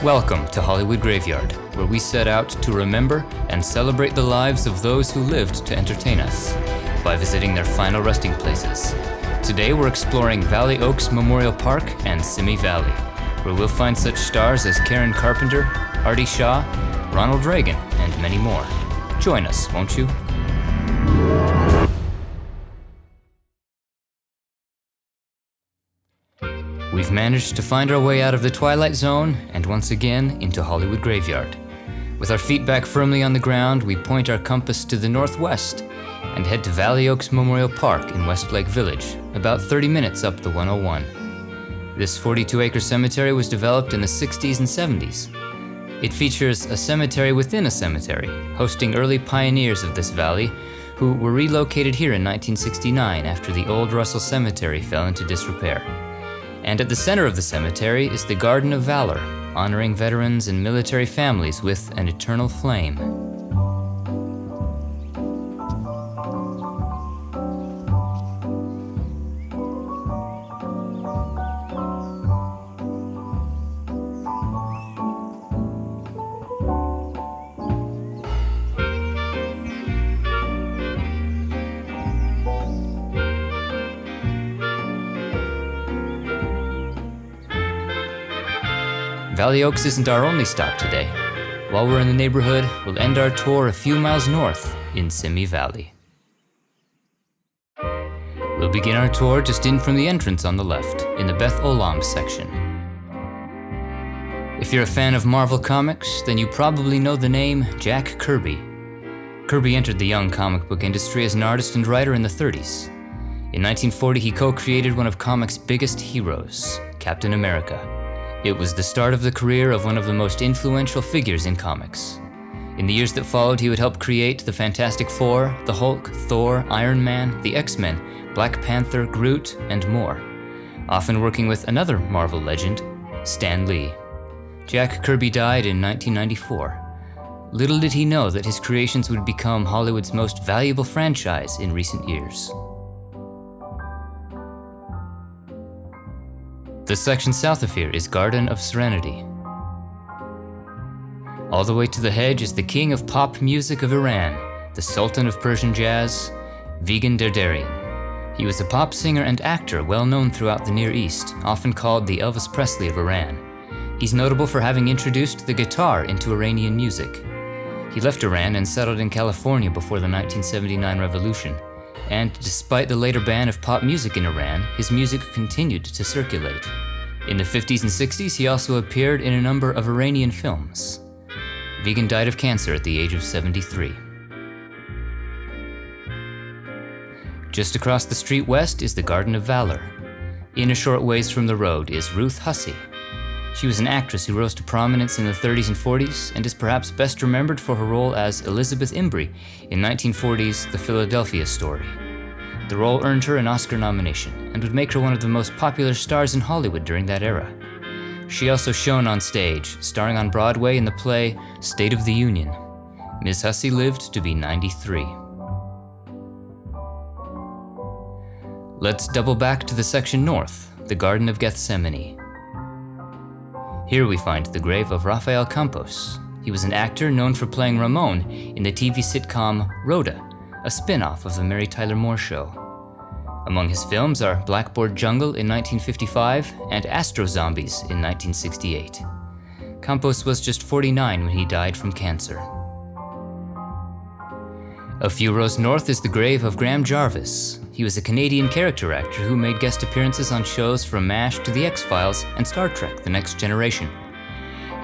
Welcome to Hollywood Graveyard, where we set out to remember and celebrate the lives of those who lived to entertain us by visiting their final resting places. Today we're exploring Valley Oaks Memorial Park and Simi Valley, where we'll find such stars as Karen Carpenter, Artie Shaw, Ronald Reagan, and many more. Join us, won't you? We've managed to find our way out of the Twilight Zone and once again into Hollywood Graveyard. With our feet back firmly on the ground, we point our compass to the northwest and head to Valley Oaks Memorial Park in Westlake Village, about 30 minutes up the 101. This 42-acre cemetery was developed in the 60s and 70s. It features a cemetery within a cemetery, hosting early pioneers of this valley who were relocated here in 1969 after the old Russell Cemetery fell into disrepair. And at the center of the cemetery is the Garden of Valor, honoring veterans and military families with an eternal flame. Valley Oaks isn't our only stop today. While we're in the neighborhood, we'll end our tour a few miles north in Simi Valley. We'll begin our tour just in from the entrance on the left, in the Beth Olam section. If you're a fan of Marvel Comics, then you probably know the name Jack Kirby. Kirby entered the young comic book industry as an artist and writer in the 30s. In 1940, he co-created one of comics' biggest heroes, Captain America. It was the start of the career of one of the most influential figures in comics. In the years that followed, he would help create the Fantastic Four, the Hulk, Thor, Iron Man, the X-Men, Black Panther, Groot, and more, often working with another Marvel legend, Stan Lee. Jack Kirby died in 1994. Little did he know that his creations would become Hollywood's most valuable franchise in recent years. The section south of here is Garden of Serenity. All the way to the hedge is the king of pop music of Iran, the sultan of Persian jazz, Vigen Derderian. He was a pop singer and actor well known throughout the Near East, often called the Elvis Presley of Iran. He's notable for having introduced the guitar into Iranian music. He left Iran and settled in California before the 1979 revolution. And despite the later ban of pop music in Iran, his music continued to circulate. In the 50s and 60s, he also appeared in a number of Iranian films. Vigen died of cancer at the age of 73. Just across the street west is the Garden of Valor. In a short ways from the road is Ruth Hussey. She was an actress who rose to prominence in the 30s and 40s and is perhaps best remembered for her role as Elizabeth Embry in 1940's The Philadelphia Story. The role earned her an Oscar nomination and would make her one of the most popular stars in Hollywood during that era. She also shone on stage, starring on Broadway in the play State of the Union. Ms. Hussey lived to be 93. Let's double back to the section north, the Garden of Gethsemane. Here we find the grave of Rafael Campos. He was an actor known for playing Ramon in the TV sitcom Rhoda, a spin-off of The Mary Tyler Moore Show. Among his films are Blackboard Jungle in 1955 and Astro Zombies in 1968. Campos was just 49 when he died from cancer. A few rows north is the grave of Graham Jarvis. He was a Canadian character actor who made guest appearances on shows from MASH to The X-Files and Star Trek: The Next Generation.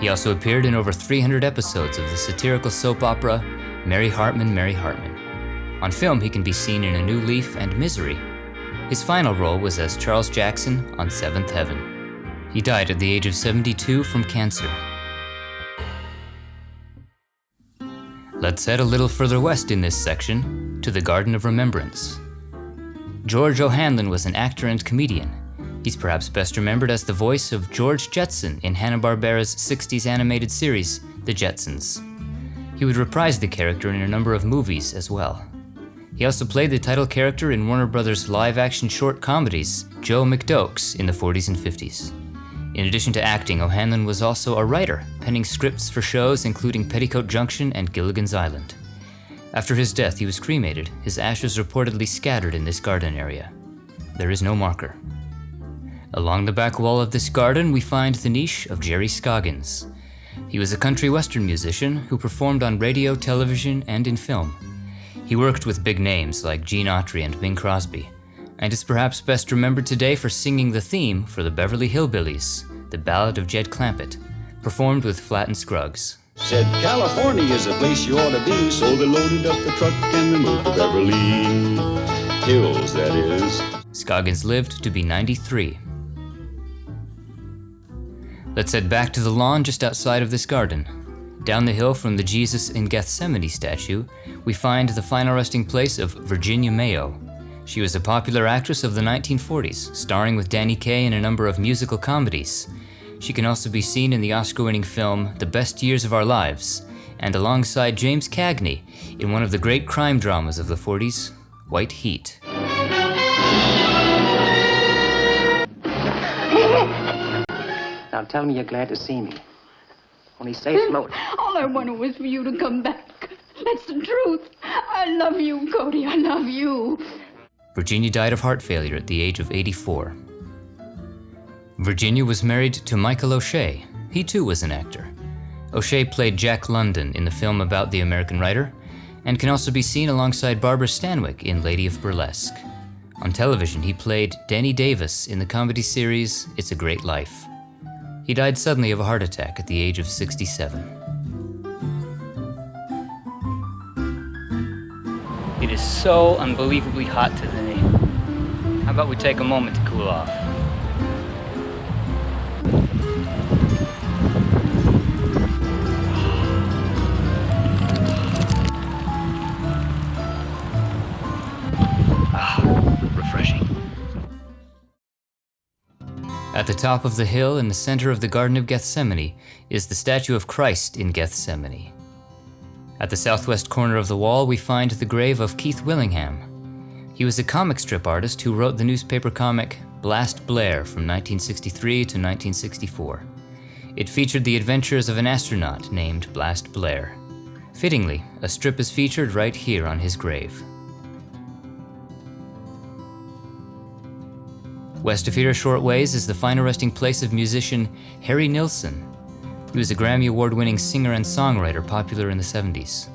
He also appeared in over 300 episodes of the satirical soap opera Mary Hartman, Mary Hartman. On film, he can be seen in A New Leaf and Misery. His final role was as Charles Jackson on Seventh Heaven. He died at the age of 72 from cancer. Let's head a little further west in this section, to the Garden of Remembrance. George O'Hanlon was an actor and comedian. He's perhaps best remembered as the voice of George Jetson in Hanna-Barbera's 60s animated series, The Jetsons. He would reprise the character in a number of movies as well. He also played the title character in Warner Brothers live-action short comedies, Joe McDoakes, in the 40s and 50s. In addition to acting, O'Hanlon was also a writer, penning scripts for shows including Petticoat Junction and Gilligan's Island. After his death, he was cremated, his ashes reportedly scattered in this garden area. There is no marker. Along the back wall of this garden, we find the niche of Jerry Scoggins. He was a country western musician who performed on radio, television, and in film. He worked with big names like Gene Autry and Bing Crosby, and is perhaps best remembered today for singing the theme for the Beverly Hillbillies, the Ballad of Jed Clampett, performed with Flatt and Scruggs. Said California is a place you ought to be, so they loaded up the truck and they moved to Beverly Hills, that is. Scoggins lived to be 93. Let's head back to the lawn just outside of this garden. Down the hill from the Jesus in Gethsemane statue, we find the final resting place of Virginia Mayo. She was a popular actress of the 1940s, starring with Danny Kaye in a number of musical comedies. She can also be seen in the Oscar-winning film The Best Years of Our Lives, and alongside James Cagney in one of the great crime dramas of the 40s, White Heat. Now tell me you're glad to see me. Only say it slowly. All I wanted was for you to come back. That's the truth. I love you, Cody. I love you. Virginia died of heart failure at the age of 84. Virginia was married to Michael O'Shea. He too was an actor. O'Shea played Jack London in the film about the American writer, and can also be seen alongside Barbara Stanwyck in Lady of Burlesque. On television, he played Denny Davis in the comedy series It's a Great Life. He died suddenly of a heart attack at the age of 67. It is so unbelievably hot today. How about we take a moment to cool off? Refreshing. At the top of the hill in the center of the Garden of Gethsemane is the statue of Christ in Gethsemane. At the southwest corner of the wall, we find the grave of Keith Willingham. He was a comic strip artist who wrote the newspaper comic Blast Blair from 1963 to 1964. It featured the adventures of an astronaut named Blast Blair. Fittingly, a strip is featured right here on his grave. West of here a short ways is the final resting place of musician Harry Nilsson. He was a Grammy Award-winning singer and songwriter popular in the 70s.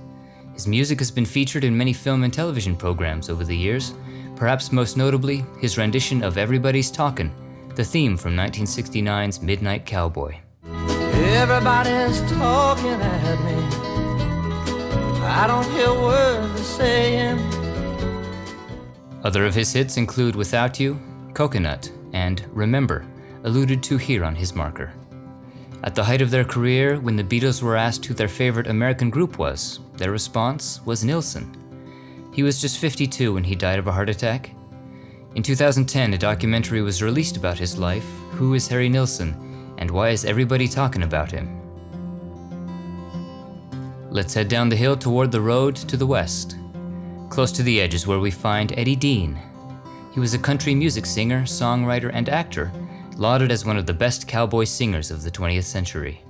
His music has been featured in many film and television programs over the years, perhaps most notably his rendition of Everybody's Talkin', the theme from 1969's Midnight Cowboy. Everybody's talking at me. I don't hear words they're saying. Other of his hits include Without You, Coconut, and Remember, alluded to here on his marker. At the height of their career, when the Beatles were asked who their favorite American group was, their response was Nilsson. He was just 52 when he died of a heart attack. In 2010, a documentary was released about his life, Who is Harry Nilsson, and why is everybody talking about him? Let's head down the hill toward the road to the west. Close to the edge is where we find Eddie Dean. He was a country music singer, songwriter, and actor, lauded as one of the best cowboy singers of the 20th century.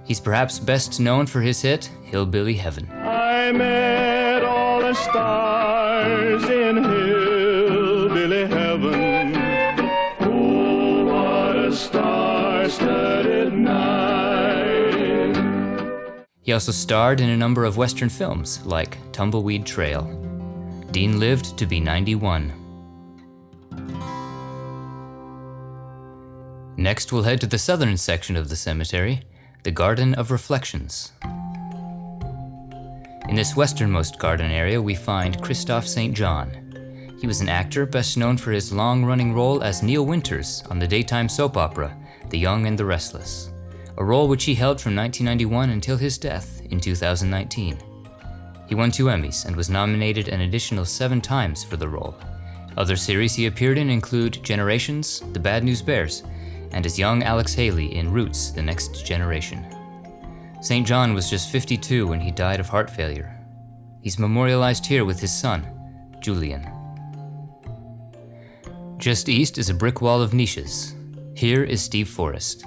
He's perhaps best known for his hit, Hillbilly Heaven. I met all the stars in Hillbilly Heaven. Oh, what a star-studded night. He also starred in a number of Western films, like Tumbleweed Trail. Dean lived to be 91. Next, we'll head to the southern section of the cemetery, the Garden of Reflections. In this westernmost garden area, we find Kristoff St. John. He was an actor best known for his long-running role as Neil Winters on the daytime soap opera, The Young and the Restless, a role which he held from 1991 until his death in 2019. He won 2 Emmys and was nominated an additional 7 times for the role. Other series he appeared in include Generations, The Bad News Bears, and as young Alex Haley in Roots, The Next Generation. St. John was just 52 when he died of heart failure. He's memorialized here with his son, Julian. Just east is a brick wall of niches. Here is Steve Forrest.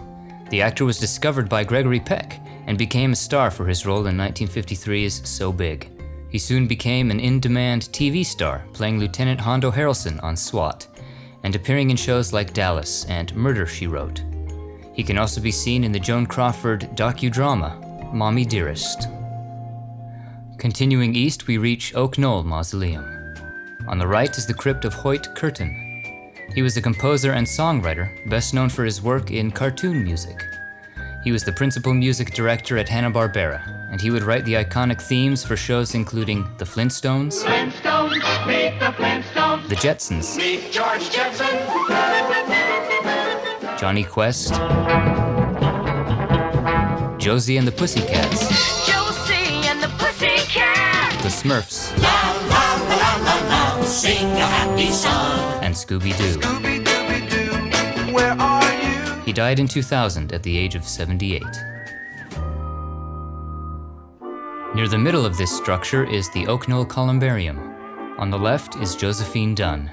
The actor was discovered by Gregory Peck and became a star for his role in 1953's So Big. He soon became an in-demand TV star, playing Lieutenant Hondo Harrelson on SWAT, and appearing in shows like Dallas and Murder, She Wrote. He can also be seen in the Joan Crawford docudrama, Mommy Dearest. Continuing east, we reach Oak Knoll Mausoleum. On the right is the crypt of Hoyt Curtin. He was a composer and songwriter, best known for his work in cartoon music. He was the principal music director at Hanna-Barbera, and he would write the iconic themes for shows including The Flintstones, Meet the Flintstones, The Jetsons, meet George Jetson, Johnny Quest, Josie and the Pussycats, Josie and the Pussycats, The Smurfs, la la la la la, sing a happy song. and Scooby-Doo. Scooby-Dooby-Doo, where are you? He died in 2000 at the age of 78. Near the middle of this structure is the Oak Knoll Columbarium. On the left is Josephine Dunn.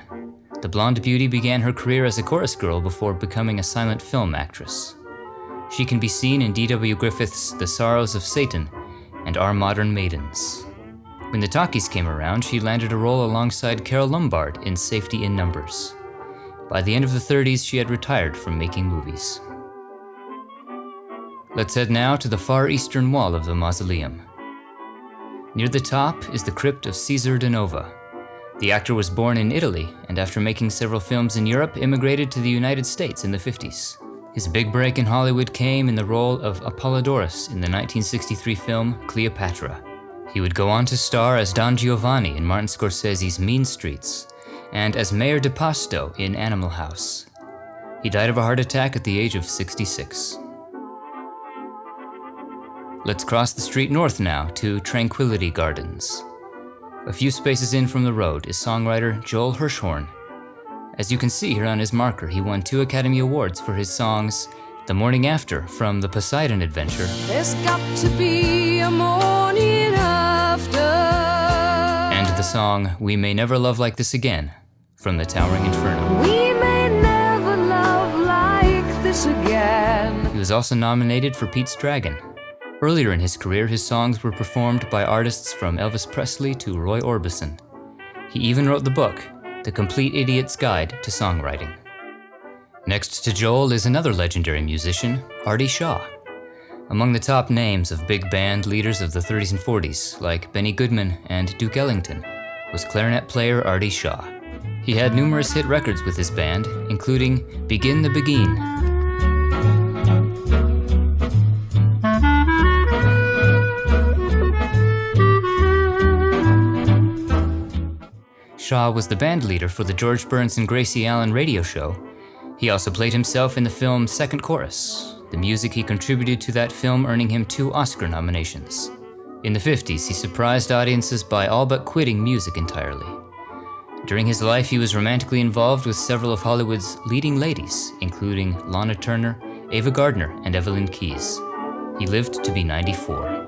The blonde beauty began her career as a chorus girl before becoming a silent film actress. She can be seen in D.W. Griffith's The Sorrows of Satan and Our Modern Maidens. When the talkies came around, she landed a role alongside Carole Lombard in Safety in Numbers. By the end of the 30s, she had retired from making movies. Let's head now to the far eastern wall of the mausoleum. Near the top is the crypt of Cesare Danova. The actor was born in Italy, and after making several films in Europe, immigrated to the United States in the 50s. His big break in Hollywood came in the role of Apollodorus in the 1963 film Cleopatra. He would go on to star as Don Giovanni in Martin Scorsese's Mean Streets, and as Mayor de Pasto in Animal House. He died of a heart attack at the age of 66. Let's cross the street north now to Tranquility Gardens. A few spaces in from the road is songwriter Joel Hirschhorn. As you can see here on his marker, he won 2 Academy Awards for his songs The Morning After from The Poseidon Adventure there's got to be a morning after, and the song We May Never Love Like This Again from The Towering Inferno. we may never love like this again. He was also nominated for Pete's Dragon. Earlier in his career, his songs were performed by artists from Elvis Presley to Roy Orbison. He even wrote the book, The Complete Idiot's Guide to Songwriting. Next to Joel is another legendary musician, Artie Shaw. Among the top names of big band leaders of the 30s and 40s, like Benny Goodman and Duke Ellington, was clarinet player Artie Shaw. He had numerous hit records with his band, including Begin the Begin, Shaw was the band leader for the George Burns and Gracie Allen radio show. He also played himself in the film Second Chorus, the music he contributed to that film earning him 2 Oscar nominations. In the 50s, he surprised audiences by all but quitting music entirely. During his life, he was romantically involved with several of Hollywood's leading ladies, including Lana Turner, Ava Gardner, and Evelyn Keyes. He lived to be 94.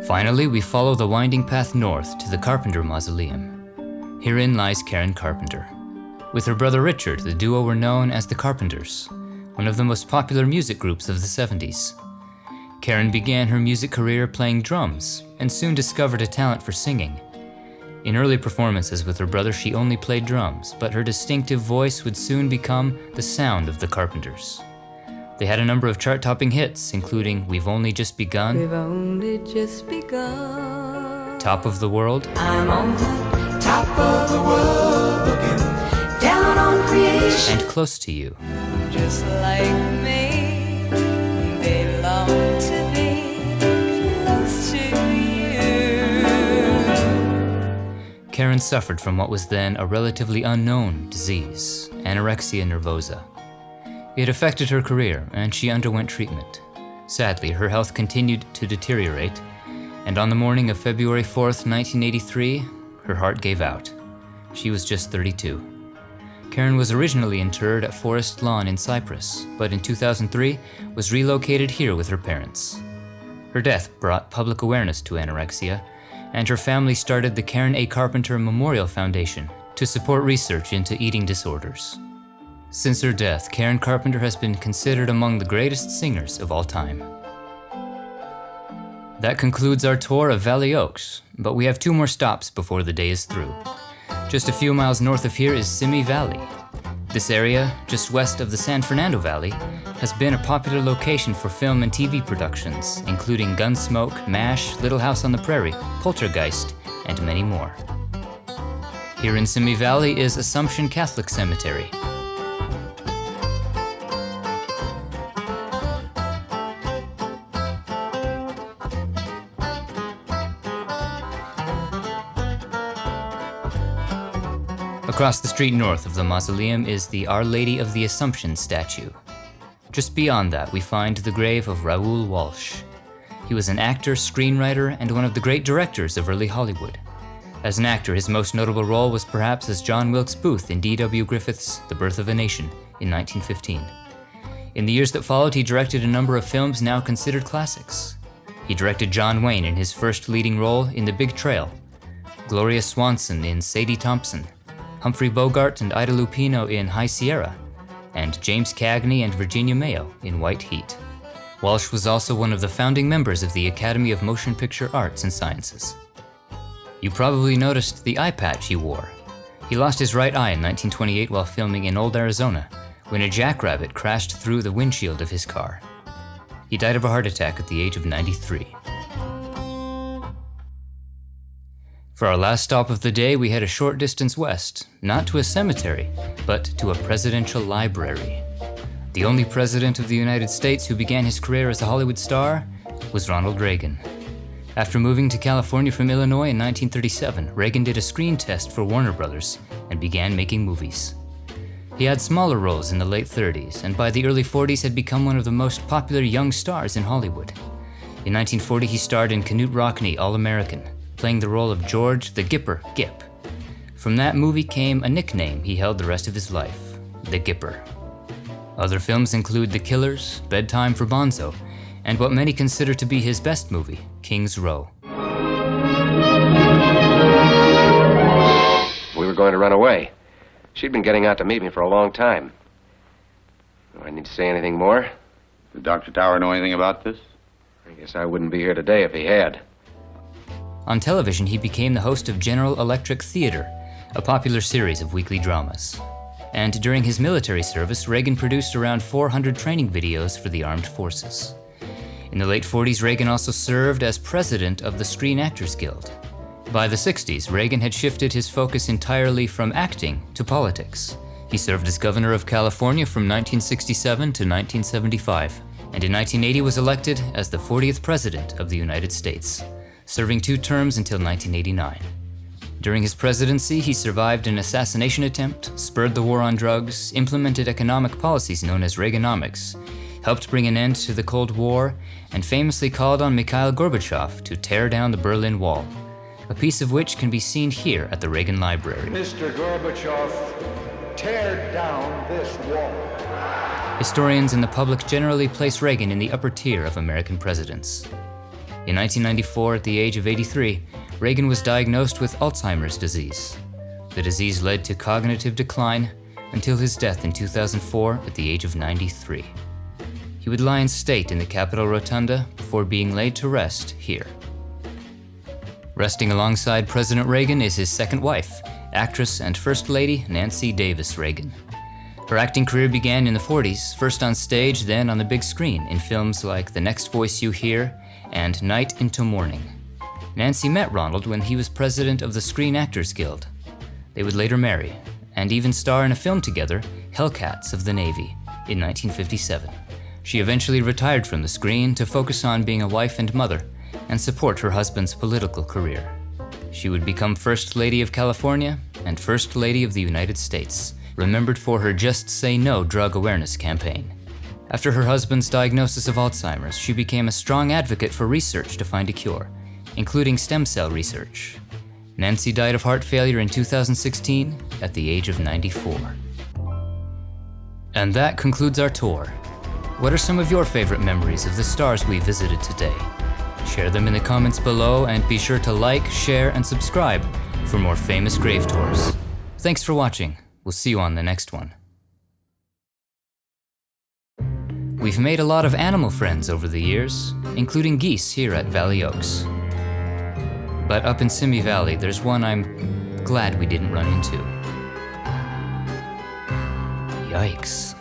Finally, we follow the winding path north to the Carpenter Mausoleum. Herein lies Karen Carpenter. With her brother Richard, the duo were known as the Carpenters, one of the most popular music groups of the 70s. Karen began her music career playing drums and soon discovered a talent for singing. In early performances with her brother, she only played drums, but her distinctive voice would soon become the sound of the Carpenters. They had a number of chart-topping hits, including We've Only Just Begun, We've only just begun. Top of the World, I'm on the top of the world, looking down on creation. and Close to You. Just like me, they long to be close to you. Karen suffered from what was then a relatively unknown disease, anorexia nervosa. It affected her career, and she underwent treatment. Sadly, her health continued to deteriorate, and on the morning of February 4th, 1983, her heart gave out. She was just 32. Karen was originally interred at Forest Lawn in Cyprus, but in 2003 was relocated here with her parents. Her death brought public awareness to anorexia, and her family started the Karen A. Carpenter Memorial Foundation to support research into eating disorders. Since her death, Karen Carpenter has been considered among the greatest singers of all time. That concludes our tour of Valley Oaks, but we have 2 more stops before the day is through. Just a few miles north of here is Simi Valley. This area, just west of the San Fernando Valley, has been a popular location for film and TV productions, including Gunsmoke, MASH, Little House on the Prairie, Poltergeist, and many more. Here in Simi Valley is Assumption Catholic Cemetery. Across the street north of the mausoleum is the Our Lady of the Assumption statue. Just beyond that, we find the grave of Raoul Walsh. He was an actor, screenwriter, and one of the great directors of early Hollywood. As an actor, his most notable role was perhaps as John Wilkes Booth in D.W. Griffith's The Birth of a Nation in 1915. In the years that followed, he directed a number of films now considered classics. He directed John Wayne in his first leading role in The Big Trail, Gloria Swanson in Sadie Thompson, Humphrey Bogart and Ida Lupino in High Sierra, and James Cagney and Virginia Mayo in White Heat. Walsh was also one of the founding members of the Academy of Motion Picture Arts and Sciences. You probably noticed the eye patch he wore. He lost his right eye in 1928 while filming in Old Arizona, when a jackrabbit crashed through the windshield of his car. He died of a heart attack at the age of 93. For our last stop of the day, we head a short distance west, not to a cemetery, but to a presidential library. The only president of the United States who began his career as a Hollywood star was Ronald Reagan. After moving to California from Illinois in 1937, Reagan did a screen test for Warner Brothers and began making movies. He had smaller roles in the late 30s, and by the early 40s had become one of the most popular young stars in Hollywood. In 1940, he starred in Knute Rockne, All-American, playing the role of George the Gipper Gip. From that movie came a nickname he held the rest of his life, the Gipper. Other films include The Killers, Bedtime for Bonzo, and what many consider to be his best movie, King's Row. We were going to run away. She'd been getting out to meet me for a long time. Do I need to say anything more? Did Dr. Tower know anything about this? I guess I wouldn't be here today if he had. On television, he became the host of General Electric Theater, a popular series of weekly dramas. And during his military service, Reagan produced around 400 training videos for the armed forces. In the late 40s, Reagan also served as president of the Screen Actors Guild. By the 60s, Reagan had shifted his focus entirely from acting to politics. He served as governor of California from 1967 to 1975, and in 1980 was elected as the 40th president of the United States, serving 2 terms until 1989. During his presidency, he survived an assassination attempt, spurred the war on drugs, implemented economic policies known as Reaganomics, helped bring an end to the Cold War, and famously called on Mikhail Gorbachev to tear down the Berlin Wall, a piece of which can be seen here at the Reagan Library. Mr. Gorbachev, tear down this wall. Historians and the public generally place Reagan in the upper tier of American presidents. In 1994, at the age of 83, Reagan was diagnosed with Alzheimer's disease. The disease led to cognitive decline until his death in 2004 at the age of 93. He would lie in state in the Capitol Rotunda before being laid to rest here. Resting alongside President Reagan is his second wife, actress and First Lady Nancy Davis Reagan. Her acting career began in the 40s, first on stage, then on the big screen in films like The Next Voice You Hear and Night into Morning. Nancy met Ronald when he was president of the Screen Actors Guild. They would later marry, and even star in a film together, Hellcats of the Navy, in 1957. She eventually retired from the screen to focus on being a wife and mother, and support her husband's political career. She would become First Lady of California and First Lady of the United States, remembered for her Just Say No drug awareness campaign. After her husband's diagnosis of Alzheimer's, she became a strong advocate for research to find a cure, including stem cell research. Nancy died of heart failure in 2016 at the age of 94. And that concludes our tour. What are some of your favorite memories of the stars we visited today? Share them in the comments below and be sure to like, share, and subscribe for more famous grave tours. Thanks for watching. We'll see you on the next one. We've made a lot of animal friends over the years, including geese here at Valley Oaks. But up in Simi Valley, there's one I'm glad we didn't run into. Yikes.